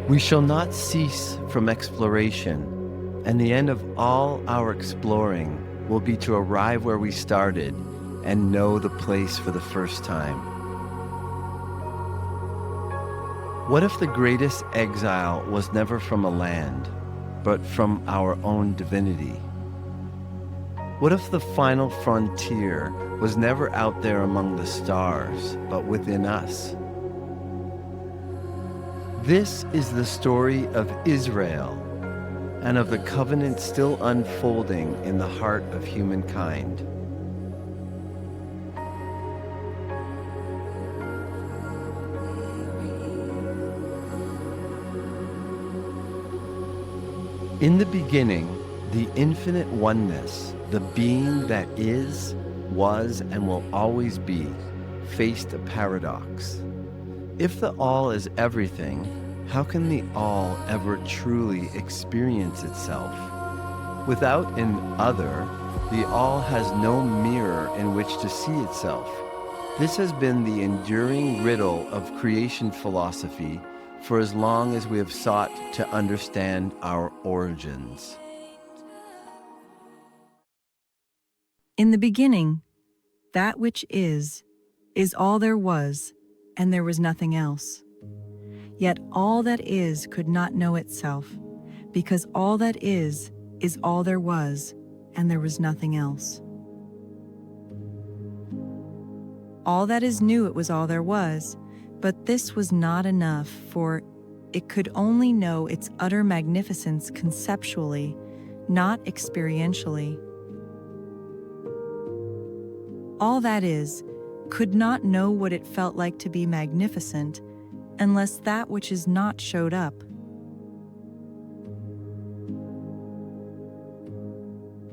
We shall not cease from exploration, and the end of all our exploring will be to arrive where we started and know the place for the first time. What if the greatest exile was never from a land, but from our own divinity? What if the final frontier was never out there among the stars, but within us? This is the story of Israel and of the covenant still unfolding in the heart of humankind. In the beginning, the infinite oneness, the being that is, was, and will always be, faced a paradox. If the all is everything, how can the all ever truly experience itself? Without an other, the all has no mirror in which to see itself. This has been the enduring riddle of creation philosophy for as long as we have sought to understand our origins. In the beginning, that which is all there was, and there was nothing else. Yet all that is could not know itself, because all that is all there was, and there was nothing else. All that is knew it was all there was, but this was not enough, for it could only know its utter magnificence conceptually, not experientially. All that is could not know what it felt like to be magnificent unless that which is not showed up.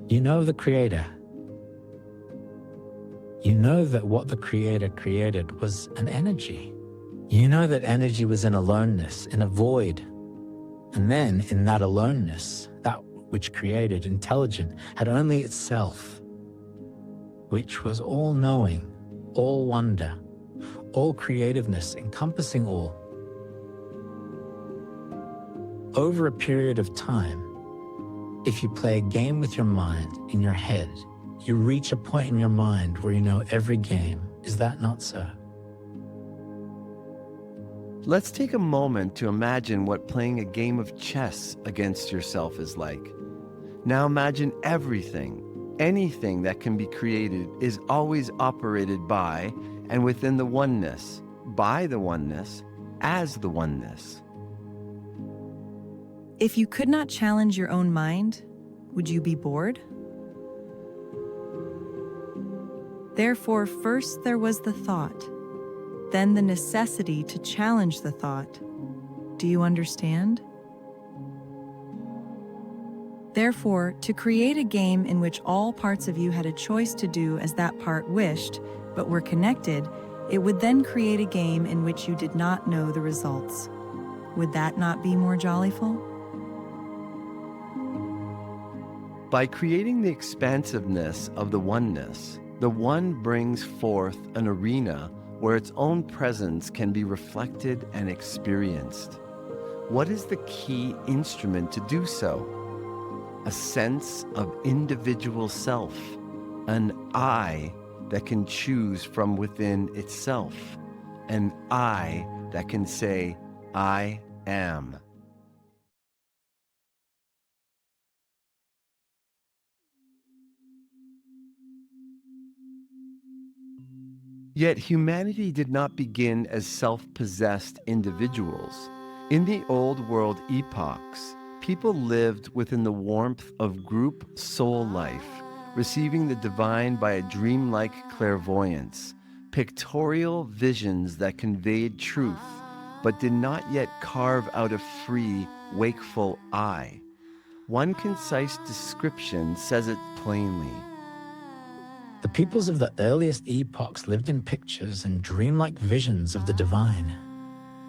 You know the Creator. You know that what the Creator created was an energy. You know that energy was in aloneness, in a void. And then, in that aloneness, that which created, intelligent, had only itself, which was all-knowing, all wonder, all creativeness, encompassing all. Over a period of time, if you play a game with your mind in your head, you reach a point in your mind where you know every game. Is that not so? Let's take a moment to imagine what playing a game of chess against yourself is like. Now imagine everything, anything that can be created is always operated by and within the oneness, by the oneness, as the oneness. If you could not challenge your own mind, would you be bored? Therefore, first there was the thought, then the necessity to challenge the thought. Do you understand? Therefore, to create a game in which all parts of you had a choice to do as that part wished, but were connected, it would then create a game in which you did not know the results. Would that not be more jollyful? By creating the expansiveness of the oneness, the one brings forth an arena where its own presence can be reflected and experienced. What is the key instrument to do so? A sense of individual self, an I that can choose from within itself, an I that can say, I am. Yet humanity did not begin as self-possessed individuals. In the old world epochs, people lived within the warmth of group soul life, receiving the divine by a dreamlike clairvoyance, pictorial visions that conveyed truth, but did not yet carve out a free, wakeful I. One concise description says it plainly. The peoples of the earliest epochs lived in pictures and dreamlike visions of the divine.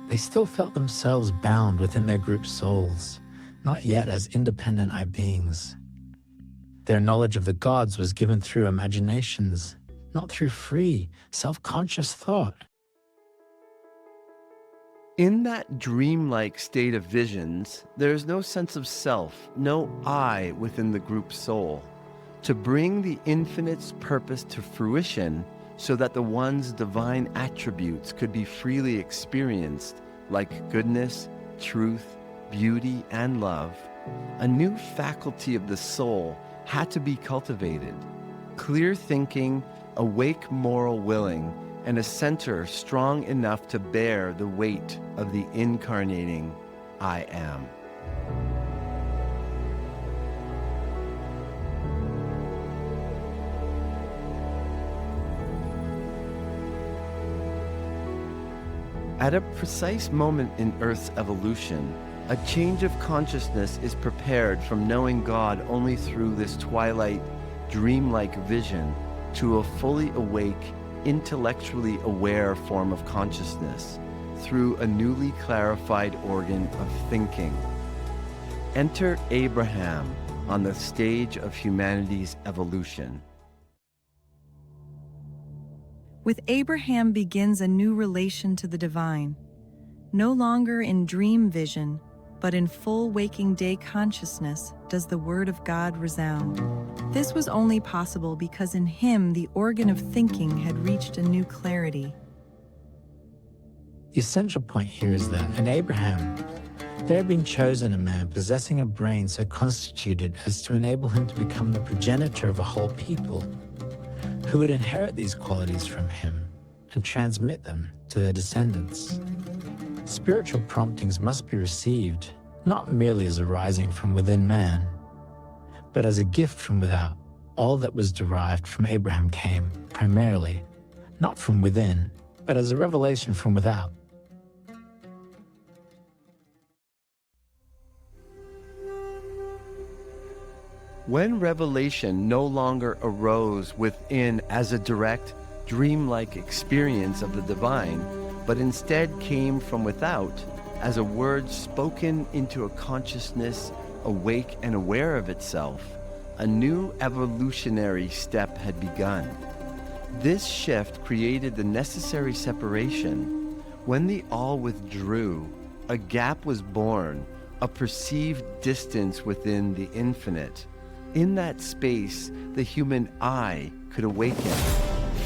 They still felt themselves bound within their group souls, not yet as independent I beings. Their knowledge of the gods was given through imaginations, not through free, self-conscious thought. In that dreamlike state of visions, there is no sense of self, no I within the group soul. To bring the infinite's purpose to fruition so that the One's divine attributes could be freely experienced, like goodness, truth, beauty, and love, a new faculty of the soul had to be cultivated. Clear thinking, awake moral willing, and a center strong enough to bear the weight of the incarnating I Am. At a precise moment in Earth's evolution, a change of consciousness is prepared from knowing God only through this twilight, dreamlike vision to a fully awake, intellectually aware form of consciousness through a newly clarified organ of thinking. Enter Abraham on the stage of humanity's evolution. With Abraham begins a new relation to the divine, no longer in dream vision, but in full waking day consciousness does the word of God resound. This was only possible because in him the organ of thinking had reached a new clarity. The essential point here is that in Abraham, there had been chosen a man possessing a brain so constituted as to enable him to become the progenitor of a whole people, who would inherit these qualities from him and transmit them to their descendants. Spiritual promptings must be received not merely as arising from within man, but as a gift from without. All that was derived from Abraham came, primarily, not from within, but as a revelation from without. When revelation no longer arose within as a direct, dreamlike experience of the divine, but instead came from without as a word spoken into a consciousness awake and aware of itself, a new evolutionary step had begun. This shift created the necessary separation. When the all withdrew, a gap was born, a perceived distance within the infinite. In that space, the human I could awaken,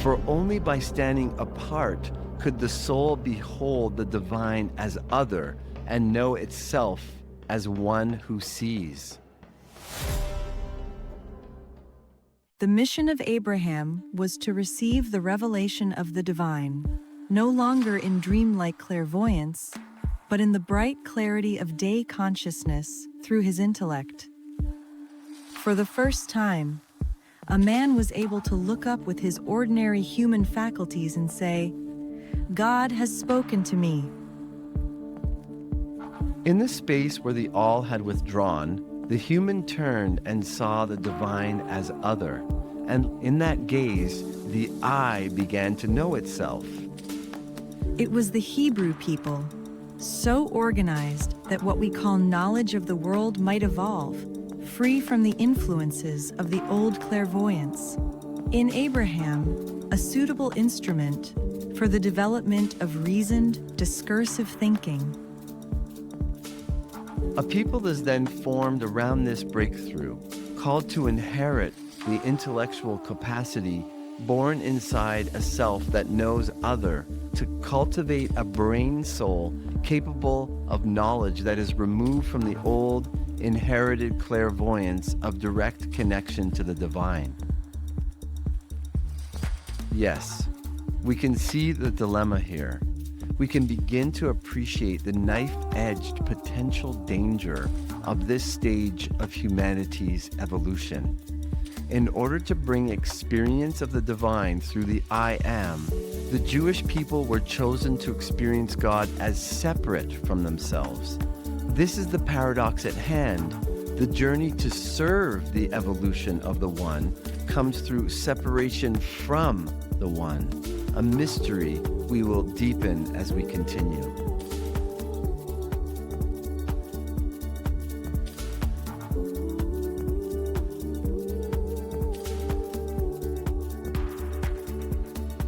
for only by standing apart could the soul behold the divine as other and know itself as one who sees. The mission of Abraham was to receive the revelation of the divine, no longer in dreamlike clairvoyance, but in the bright clarity of day consciousness through his intellect. For the first time, a man was able to look up with his ordinary human faculties and say, "God has spoken to me." In the space where the all had withdrawn, the human turned and saw the divine as other, and in that gaze, the I began to know itself. It was the Hebrew people, so organized that what we call knowledge of the world might evolve, free from the influences of the old clairvoyance. In Abraham, a suitable instrument for the development of reasoned, discursive thinking. A people is then formed around this breakthrough, called to inherit the intellectual capacity born inside a self that knows other, to cultivate a brain soul capable of knowledge that is removed from the old, inherited clairvoyance of direct connection to the divine. Yes, we can see the dilemma here. We can begin to appreciate the knife-edged potential danger of this stage of humanity's evolution. In order to bring experience of the divine through the I Am, the Jewish people were chosen to experience God as separate from themselves. This is the paradox at hand. The journey to serve the evolution of the One comes through separation from the One, a mystery we will deepen as we continue.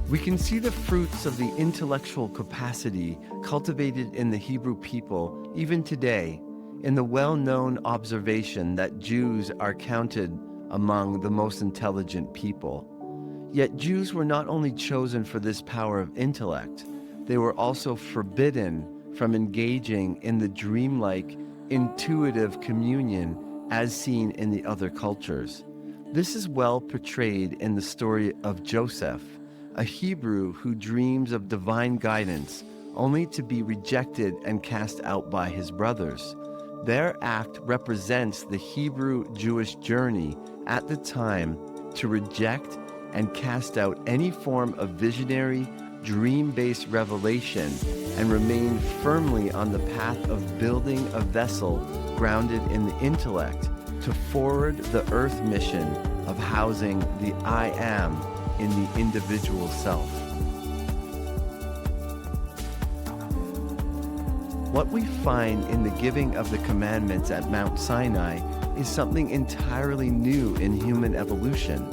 We can see the fruits of the intellectual capacity cultivated in the Hebrew people even today in the well-known observation that Jews are counted among the most intelligent people. Yet Jews were not only chosen for this power of intellect, they were also forbidden from engaging in the dreamlike, intuitive communion as seen in the other cultures. This is well portrayed in the story of Joseph, a Hebrew who dreams of divine guidance only to be rejected and cast out by his brothers. Their act represents the Hebrew Jewish journey at the time to reject and cast out any form of visionary, dream-based revelation and remain firmly on the path of building a vessel grounded in the intellect to forward the earth mission of housing the I am in the individual self. What we find in the giving of the commandments at Mount Sinai is something entirely new in human evolution.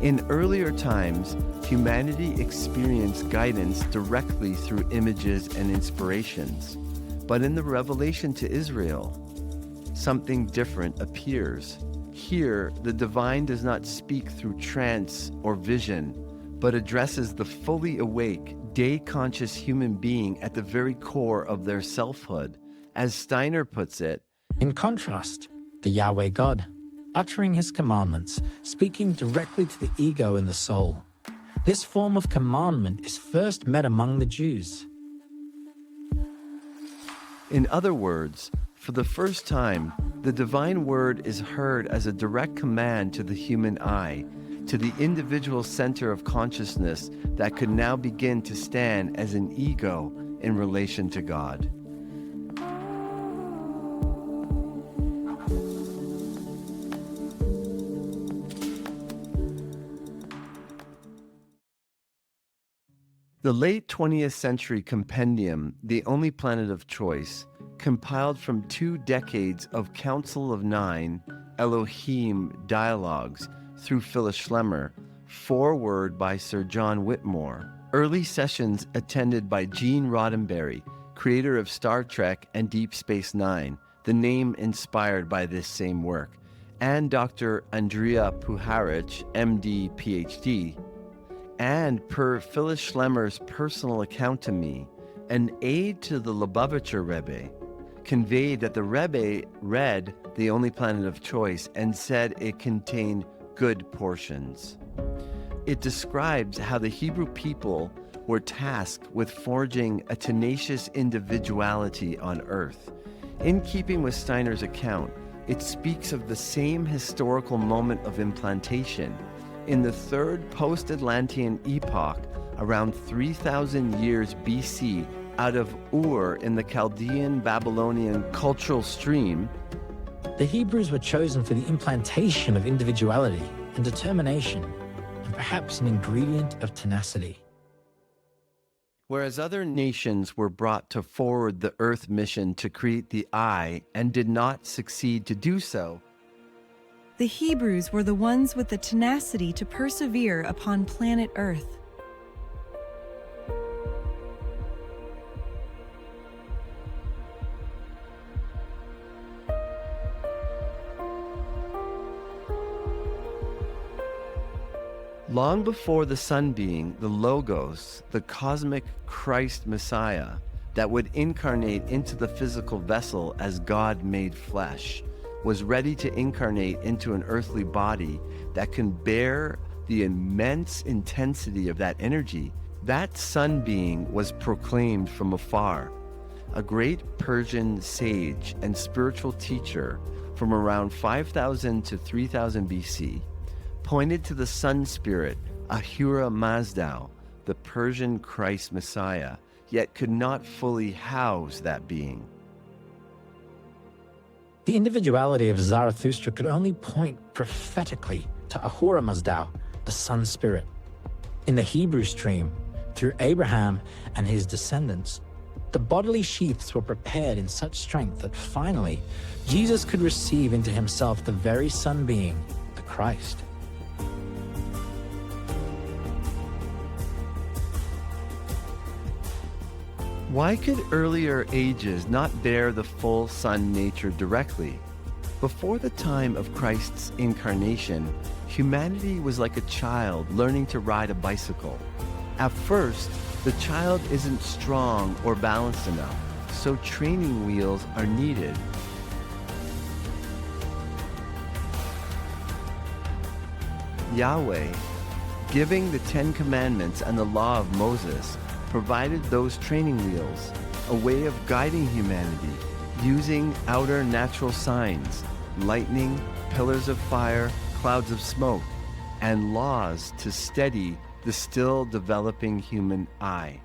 In earlier times, humanity experienced guidance directly through images and inspirations. But in the revelation to Israel, something different appears. Here, the divine does not speak through trance or vision, but addresses the fully awake, day-conscious human being at the very core of their selfhood. As Steiner puts it, In contrast, the Yahweh God, uttering his commandments, speaking directly to the ego and the soul. This form of commandment is first met among the Jews. in other words, for the first time, the divine word is heard as a direct command to the human I, to the individual center of consciousness that could now begin to stand as an ego in relation to God. The late 20th century compendium, The Only Planet of Choice, compiled from 2 decades of Council of Nine, Elohim dialogues through Phyllis Schlemmer, foreword by Sir John Whitmore, early sessions attended by Gene Roddenberry, creator of Star Trek and Deep Space Nine, the name inspired by this same work, and Dr. Andrea Puharich, MD, PhD, and per Phyllis Schlemmer's personal account to me, an aide to the Lubavitcher Rebbe conveyed that the Rebbe read The Only Planet of Choice and said it contained good portions. It describes how the Hebrew people were tasked with forging a tenacious individuality on earth. In keeping with Steiner's account, it speaks of the same historical moment of implantation in the third post-Atlantean epoch, around 3,000 years BC, out of Ur in the Chaldean Babylonian cultural stream. The Hebrews were chosen for the implantation of individuality and determination, and perhaps an ingredient of tenacity. Whereas other nations were brought to forward the Earth mission to create the I and did not succeed to do so, The Hebrews were the ones with the tenacity to persevere upon planet Earth. long before the Sun being, the Logos, the cosmic Christ Messiah, that would incarnate into the physical vessel as God made flesh, was ready to incarnate into an earthly body that can bear the immense intensity of that energy. That sun being was proclaimed from afar. A great Persian sage and spiritual teacher from around 5000 to 3000 BC pointed to the sun spirit, Ahura Mazda, the Persian Christ Messiah, yet could not fully house that being. The individuality of Zarathustra could only point prophetically to Ahura Mazda, the sun spirit. In the Hebrew stream, through Abraham and his descendants, the bodily sheaths were prepared in such strength that finally, Jesus could receive into himself the very sun being, the Christ. Why could earlier ages not bear the full sun nature directly? Before the time of Christ's incarnation, humanity was like a child learning to ride a bicycle. At first, the child isn't strong or balanced enough, so training wheels are needed. Yahweh, giving the Ten Commandments and the law of Moses, provided those training wheels, a way of guiding humanity, using outer natural signs, lightning, pillars of fire, clouds of smoke, and laws to steady the still developing human eye.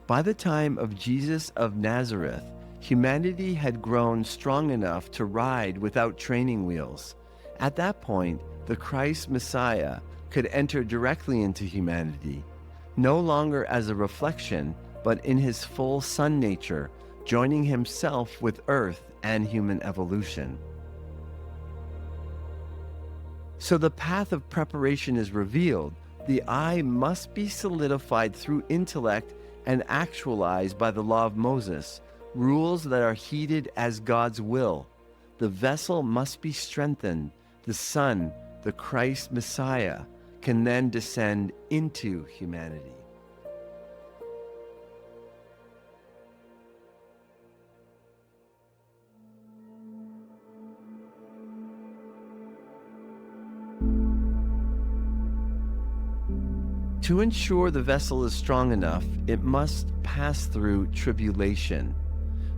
By the time of Jesus of Nazareth, humanity had grown strong enough to ride without training wheels. At that point, the Christ Messiah could enter directly into humanity, no longer as a reflection, but in his full sun nature, joining himself with earth and human evolution. So the path of preparation is revealed. The eye must be solidified through intellect and actualized by the law of Moses, rules that are heeded as God's will. The vessel must be strengthened. The Son, the Christ Messiah, can then descend into humanity. To ensure the vessel is strong enough, it must pass through tribulation.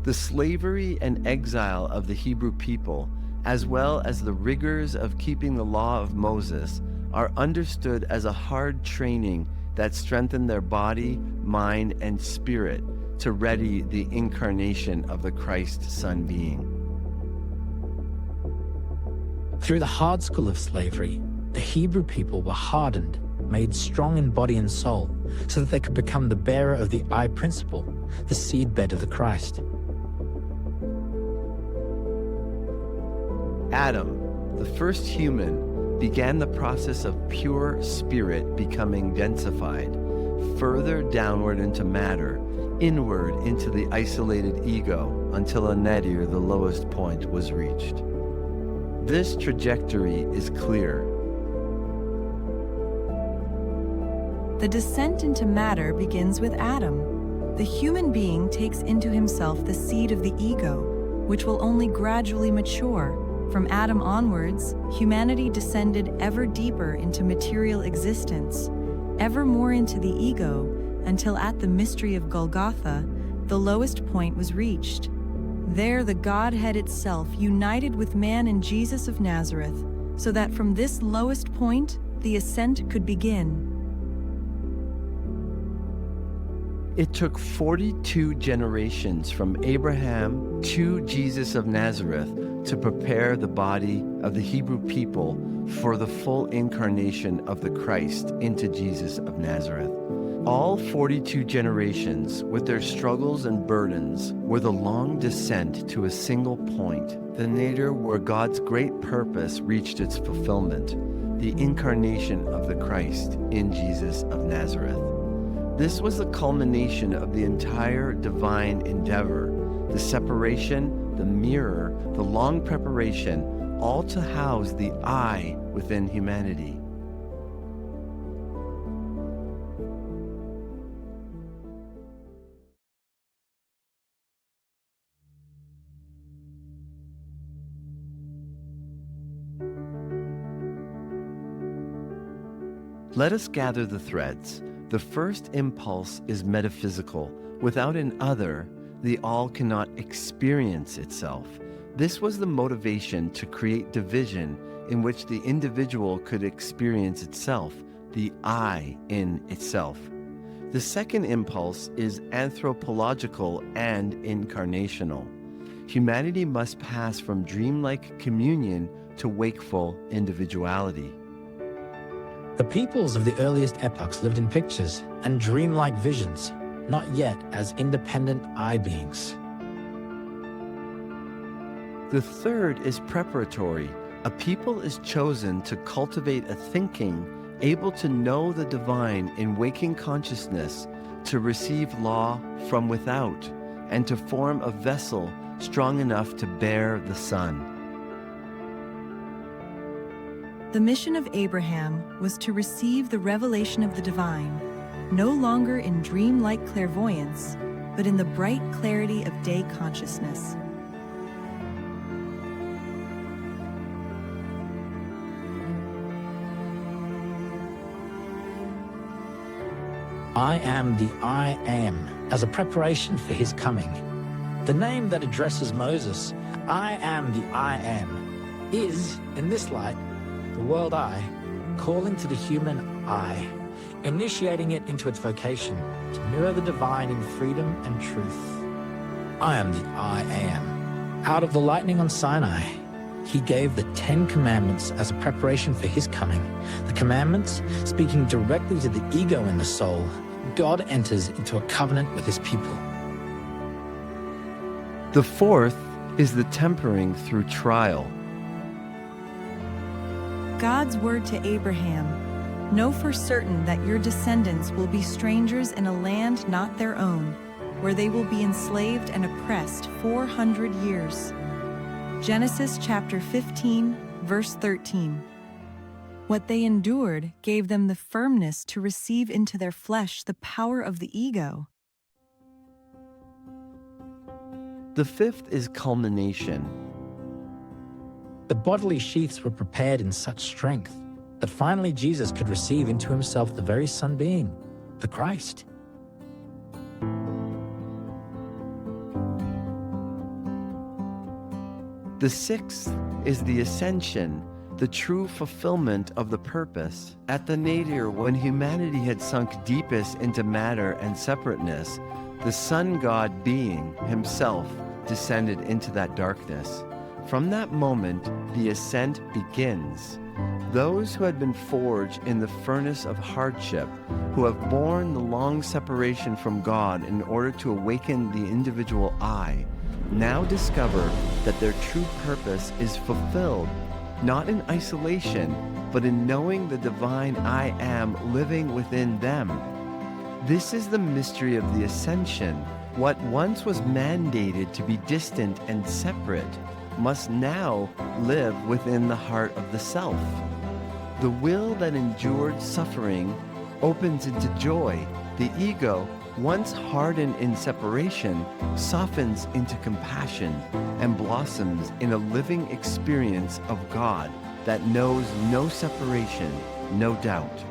The slavery and exile of the Hebrew people, as well as the rigors of keeping the law of Moses, are understood as a hard training that strengthened their body, mind, and spirit to ready the incarnation of the Christ Son being. Through the hard school of slavery, the Hebrew people were hardened, made strong in body and soul, so that they could become the bearer of the eye principle, the seedbed of the Christ. Adam, the first human, began the process of pure spirit becoming densified, further downward into matter, inward into the isolated ego, until a nadir, the lowest point, was reached. This trajectory is clear. The descent into matter begins with Adam. The human being takes into himself the seed of the ego, which will only gradually mature. From Adam onwards, humanity descended ever deeper into material existence, ever more into the ego, until at the mystery of Golgotha, the lowest point was reached. There the Godhead itself united with man in Jesus of Nazareth, so that from this lowest point, the ascent could begin. It took 42 generations from Abraham to Jesus of Nazareth to prepare the body of the Hebrew people for the full incarnation of the Christ into Jesus of Nazareth. All 42 generations, with their struggles and burdens, were the long descent to a single point, the nadir where God's great purpose reached its fulfillment, the incarnation of the Christ in Jesus of Nazareth. This was the culmination of the entire divine endeavor, the separation, the mirror, the long preparation, all to house the I within humanity. Let us gather the threads. The first impulse is metaphysical. Without an other, the all cannot experience itself. This was the motivation to create division in which the individual could experience itself, the I in itself. The second impulse is anthropological and incarnational. Humanity must pass from dreamlike communion to wakeful individuality. The peoples of the earliest epochs lived in pictures and dreamlike visions, not yet as independent I beings. The third is preparatory. A people is chosen to cultivate a thinking able to know the divine in waking consciousness, to receive law from without, and to form a vessel strong enough to bear the sun. The mission of Abraham was to receive the revelation of the divine, no longer in dream-like clairvoyance, but in the bright clarity of day consciousness. I am the I am, as a preparation for his coming. The name that addresses Moses, I am the I am, is, in this light, the world I, calling to the human I, initiating it into its vocation to mirror the divine in freedom and truth. I am the I am. Out of the lightning on Sinai, he gave the 10 commandments as a preparation for his coming. The commandments, speaking directly to the ego in the soul, God enters into a covenant with his people. The fourth is the tempering through trial. God's word to Abraham, know for certain that your descendants will be strangers in a land not their own, where they will be enslaved and oppressed 400 years. Genesis chapter 15, verse 13. What they endured gave them the firmness to receive into their flesh the power of the ego. The fifth is culmination. The bodily sheaths were prepared in such strength that finally Jesus could receive into himself the very Son being, the Christ. The sixth is the ascension, the true fulfillment of the purpose. At the nadir, when humanity had sunk deepest into matter and separateness, the Sun God being himself descended into that darkness. From that moment, the ascent begins. Those who had been forged in the furnace of hardship, who have borne the long separation from God in order to awaken the individual I, now discover that their true purpose is fulfilled, not in isolation, but in knowing the divine I am living within them. This is the mystery of the ascension. What once was mandated to be distant and separate must now live within the heart of the self. The will that endured suffering opens into joy. The ego, once hardened in separation, softens into compassion and blossoms in a living experience of God that knows no separation, no doubt.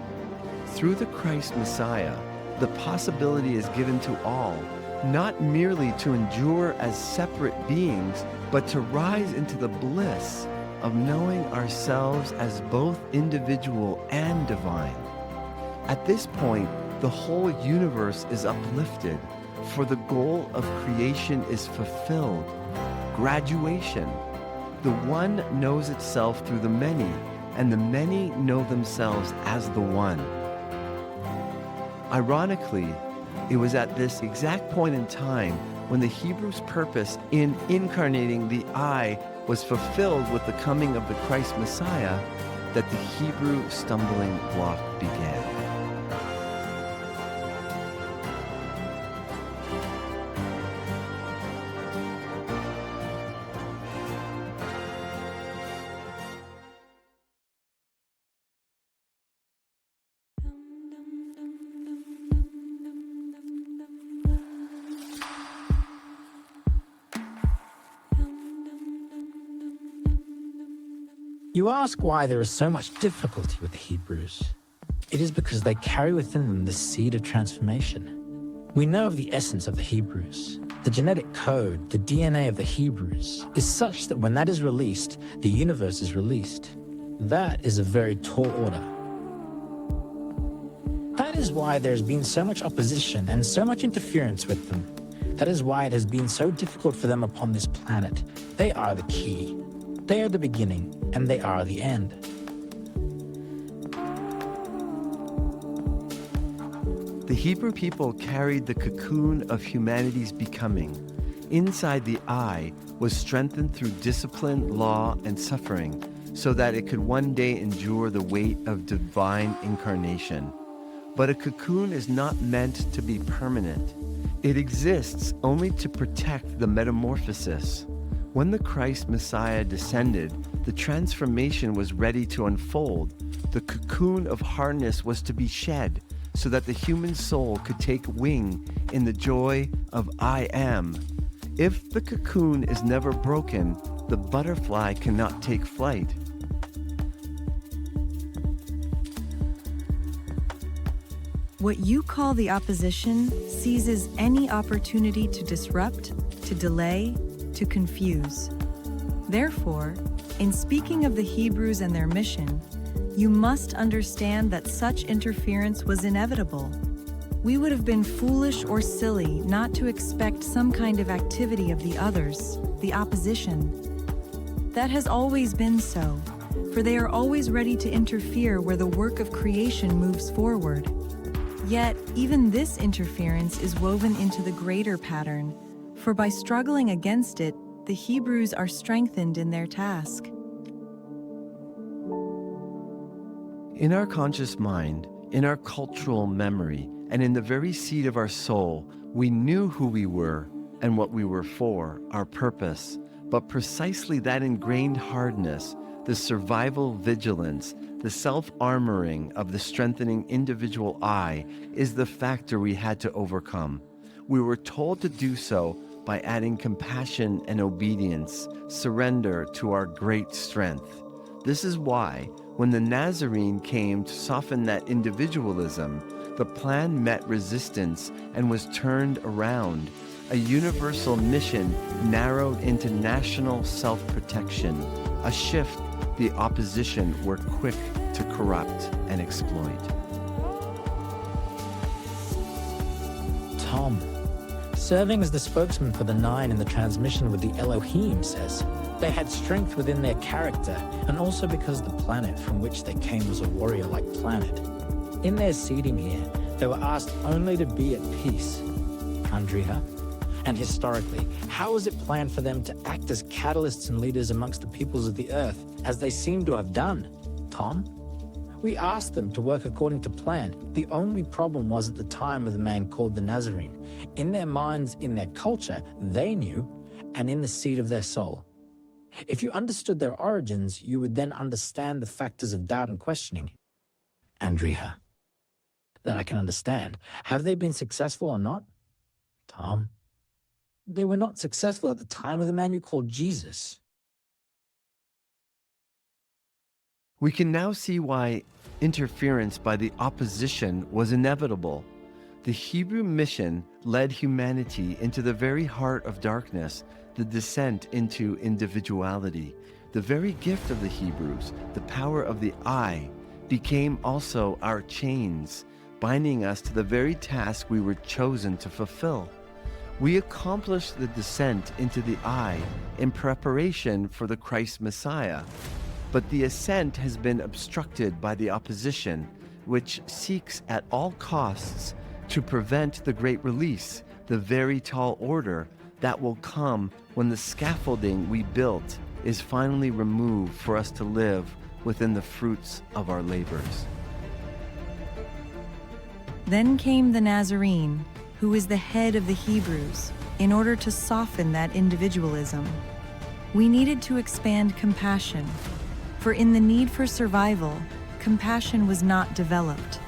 Through the Christ Messiah, the possibility is given to all, not merely to endure as separate beings, but to rise into the bliss of knowing ourselves as both individual and divine. At this point, the whole universe is uplifted, for the goal of creation is fulfilled. Graduation. The one knows itself through the many, and the many know themselves as the one. Ironically, it was at this exact point in time when the Hebrews' purpose in incarnating the I was fulfilled with the coming of the Christ Messiah that the Hebrew stumbling block began. You ask why there is so much difficulty with the Hebrews. It is because they carry within them the seed of transformation. We know of the essence of the Hebrews. The genetic code, the DNA of the Hebrews, is such that when that is released, the universe is released. That is a very tall order. That is why there has been so much opposition and so much interference with them. That is why it has been so difficult for them upon this planet. They are the key. They are the beginning, and they are the end. The Hebrew people carried the cocoon of humanity's becoming. Inside the I was strengthened through discipline, law, and suffering, so that it could one day endure the weight of divine incarnation. But a cocoon is not meant to be permanent. It exists only to protect the metamorphosis. When the Christ Messiah descended, the transformation was ready to unfold. The cocoon of hardness was to be shed, so that the human soul could take wing in the joy of I am. If the cocoon is never broken, the butterfly cannot take flight. What you call the opposition seizes any opportunity to disrupt, to delay, to confuse. Therefore, in speaking of the Hebrews and their mission, you must understand that such interference was inevitable. We would have been foolish or silly not to expect some kind of activity of the others, the opposition. That has always been so, for they are always ready to interfere where the work of creation moves forward. Yet, even this interference is woven into the greater pattern, for by struggling against it, the Hebrews are strengthened in their task. In our conscious mind, in our cultural memory, and in the very seed of our soul, we knew who we were and what we were for, our purpose. But precisely that ingrained hardness, the survival vigilance, the self-armoring of the strengthening individual I is the factor we had to overcome. We were told to do so by adding compassion and obedience, surrender to our great strength. This is why, when the Nazarene came to soften that individualism, the plan met resistance and was turned around. A universal mission narrowed into national self-protection, a shift the opposition were quick to corrupt and exploit. Tom, serving as the spokesman for the Nine in the transmission with the Elohim says they had strength within their character, and also because the planet from which they came was a warrior-like planet. In their seeding here, they were asked only to be at peace. Andrea? And historically, how was it planned for them to act as catalysts and leaders amongst the peoples of the earth, as they seem to have done? Tom? We asked them to work according to plan. The only problem was at the time of the man called the Nazarene. In their minds, in their culture, they knew, and in the seed of their soul. If you understood their origins, you would then understand the factors of doubt and questioning. Andrea? That I can understand. Have they been successful or not? Tom? They were not successful at the time of the man you called Jesus. We can now see why interference by the opposition was inevitable. The Hebrew mission led humanity into the very heart of darkness, the descent into individuality. The very gift of the Hebrews, the power of the I, became also our chains, binding us to the very task we were chosen to fulfill. We accomplished the descent into the I in preparation for the Christ Messiah. But the ascent has been obstructed by the opposition, which seeks at all costs to prevent the great release, the very tall order that will come when the scaffolding we built is finally removed for us to live within the fruits of our labors. Then came the Nazarene, who is the head of the Hebrews, in order to soften that individualism. We needed to expand compassion, for in the need for survival, compassion was not developed.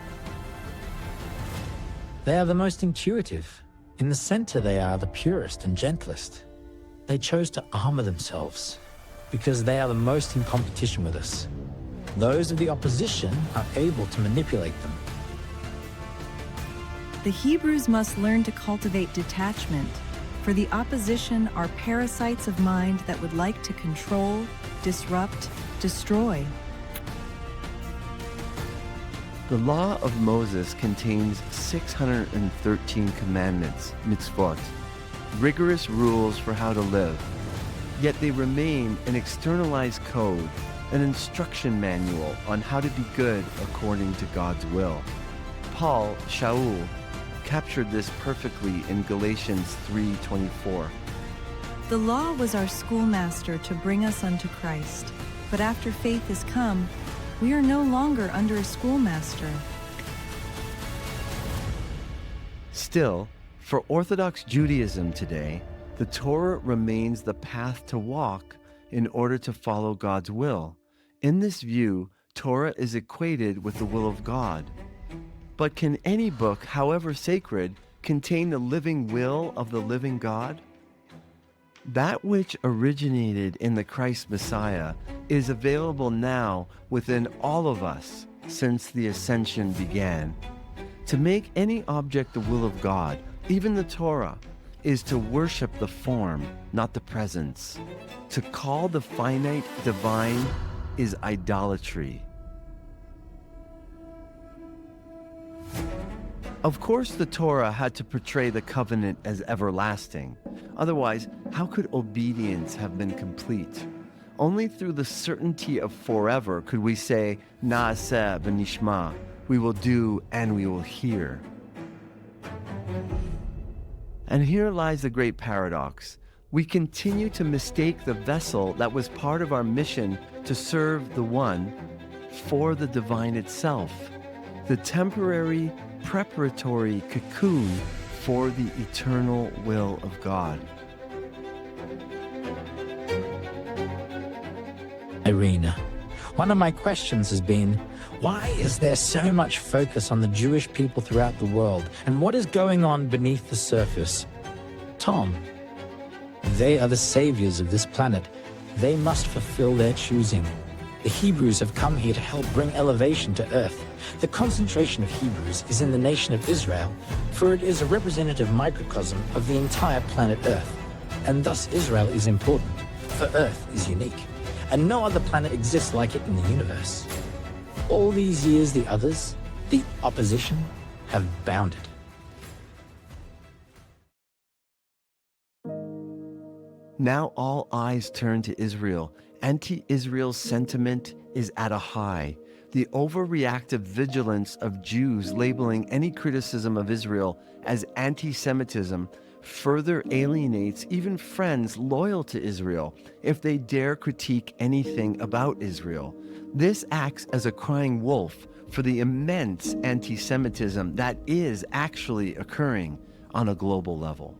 They are the most intuitive. In the center, they are the purest and gentlest. They chose to armor themselves because they are the most in competition with us. Those of the opposition are able to manipulate them. The Hebrews must learn to cultivate detachment, for the opposition are parasites of mind that would like to control, disrupt, destroy. The law of Moses contains 613 commandments, mitzvot, rigorous rules for how to live. Yet they remain an externalized code, an instruction manual on how to be good according to God's will. Paul, Shaul, captured this perfectly in Galatians 3:24. The law was our schoolmaster to bring us unto Christ, But after faith has come, we are no longer under a schoolmaster. Still, for Orthodox Judaism today, the Torah remains the path to walk in order to follow God's will. In this view, Torah is equated with the will of God. But can any book, however sacred, contain the living will of the living God? That which originated in the Christ Messiah is available now within all of us since the ascension began. To make any object the will of God, even the Torah, is to worship the form, not the presence. To call the finite divine is idolatry. Of course, the Torah had to portray the covenant as everlasting. Otherwise, how could obedience have been complete? Only through the certainty of forever could we say, Na'aseh v'nishma, we will do and we will hear. And here lies the great paradox. We continue to mistake the vessel that was part of our mission to serve the One for the divine itself, the temporary preparatory cocoon for the eternal will of God. Irina, one of my questions has been, why is there so much focus on the Jewish people throughout the world, and what is going on beneath the surface? Tom, they are the saviors of this planet. They must fulfill their choosing. The Hebrews have come here to help bring elevation to earth. The concentration of Hebrews is in the nation of Israel, for it is a representative microcosm of the entire planet Earth. And thus Israel is important, for Earth is unique, and no other planet exists like it in the universe. All these years the others, the opposition, have bounded. Now all eyes turn to Israel. Anti-Israel sentiment is at a high. The overreactive vigilance of Jews labeling any criticism of Israel as anti-Semitism further alienates even friends loyal to Israel if they dare critique anything about Israel. This acts as a crying wolf for the immense anti-Semitism that is actually occurring on a global level.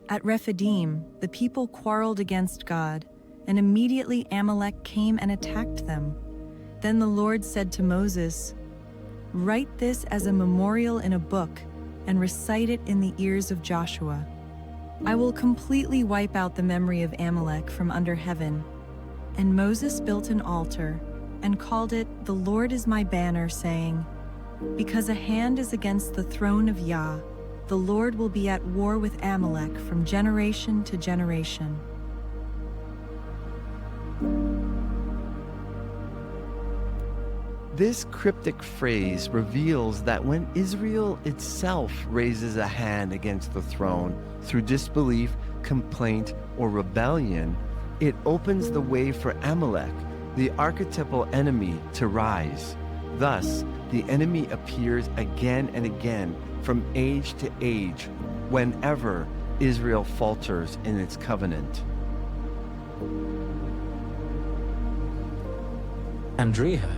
At Rephidim, the people quarreled against God, and immediately Amalek came and attacked them. Then the Lord said to Moses, "Write this as a memorial in a book and recite it in the ears of Joshua. I will completely wipe out the memory of Amalek from under heaven." And Moses built an altar and called it, "The Lord is my banner," saying, "Because a hand is against the throne of Yah, the Lord will be at war with Amalek from generation to generation." This cryptic phrase reveals that when Israel itself raises a hand against the throne through disbelief, complaint, or rebellion, it opens the way for Amalek, the archetypal enemy, to rise. Thus, the enemy appears again and again from age to age whenever Israel falters in its covenant. Andrea,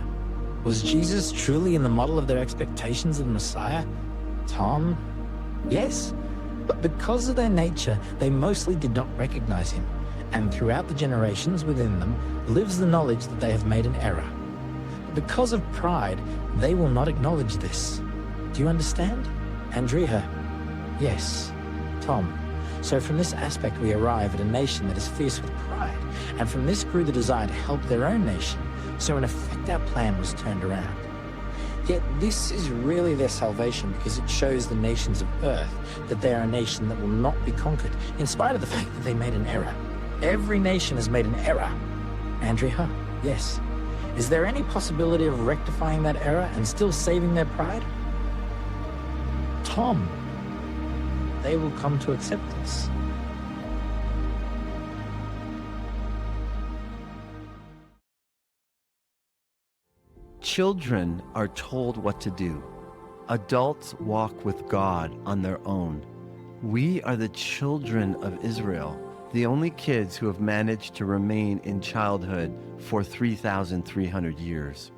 was Jesus truly in the model of their expectations of the Messiah? Tom, yes, but because of their nature, they mostly did not recognize him, and throughout the generations within them lives the knowledge that they have made an error. But because of pride, they will not acknowledge this. Do you understand? Andrea, yes. Tom, so from this aspect we arrive at a nation that is fierce with pride, and from this grew the desire to help their own nation, so in effect our plan was turned around. Yet this is really their salvation because it shows the nations of earth that they are a nation that will not be conquered, in spite of the fact that they made an error. Every nation has made an error. Andrea, yes. Is there any possibility of rectifying that error and still saving their pride? Tom, they will come to accept this. Children are told what to do. Adults walk with God on their own. We are the children of Israel, the only kids who have managed to remain in childhood for 3,300 years.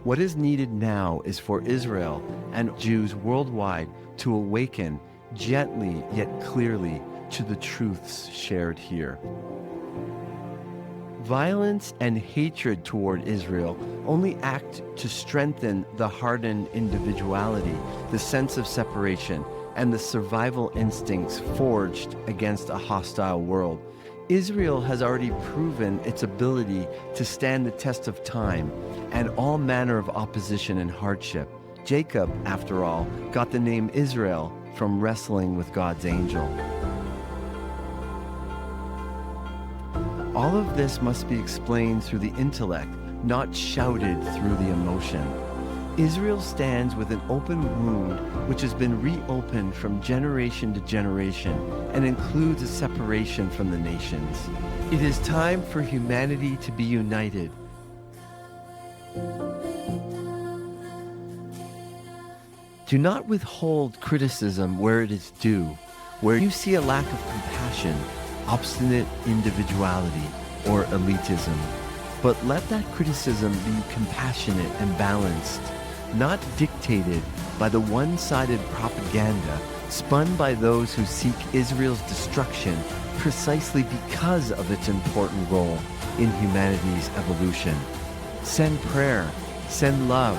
What is needed now is for Israel and Jews worldwide to awaken gently yet clearly to the truths shared here. Violence and hatred toward Israel only act to strengthen the hardened individuality, the sense of separation, and the survival instincts forged against a hostile world. Israel has already proven its ability to stand the test of time and all manner of opposition and hardship. Jacob, after all, got the name Israel from wrestling with God's angel. All of this must be explained through the intellect, not shouted through the emotion. Israel stands with an open wound which has been reopened from generation to generation and includes a separation from the nations. It is time for humanity to be united. Do not withhold criticism where it is due, where you see a lack of compassion, obstinate individuality, or elitism. But let that criticism be compassionate and balanced, not dictated by the one-sided propaganda spun by those who seek Israel's destruction precisely because of its important role in humanity's evolution. Send prayer, send love.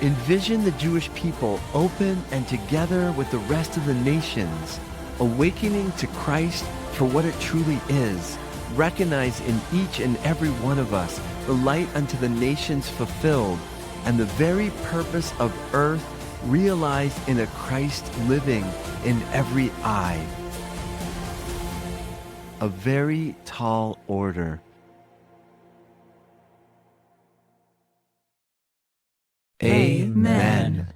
Envision the Jewish people open and together with the rest of the nations, awakening to Christ for what it truly is. Recognize in each and every one of us the light unto the nations fulfilled, and the very purpose of earth realized in a Christ living in every eye. A very tall order. Amen.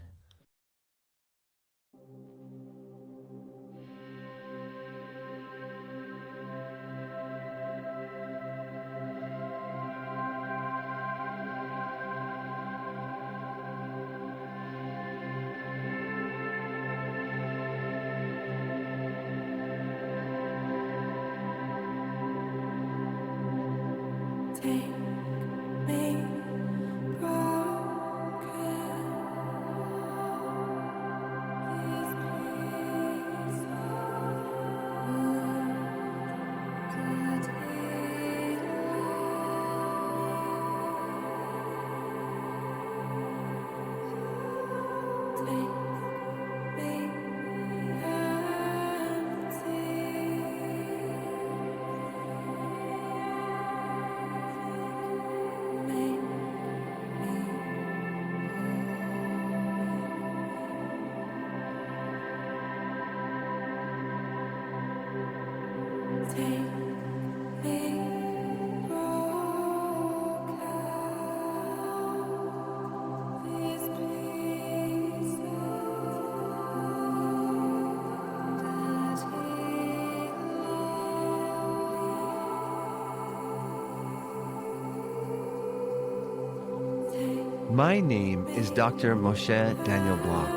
My name is Dr. Moshe Daniel Block.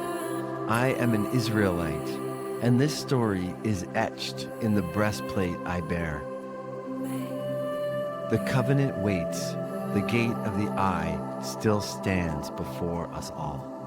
I am an Israelite, and this story is etched in the breastplate I bear. The covenant waits, the gate of the eye still stands before us all.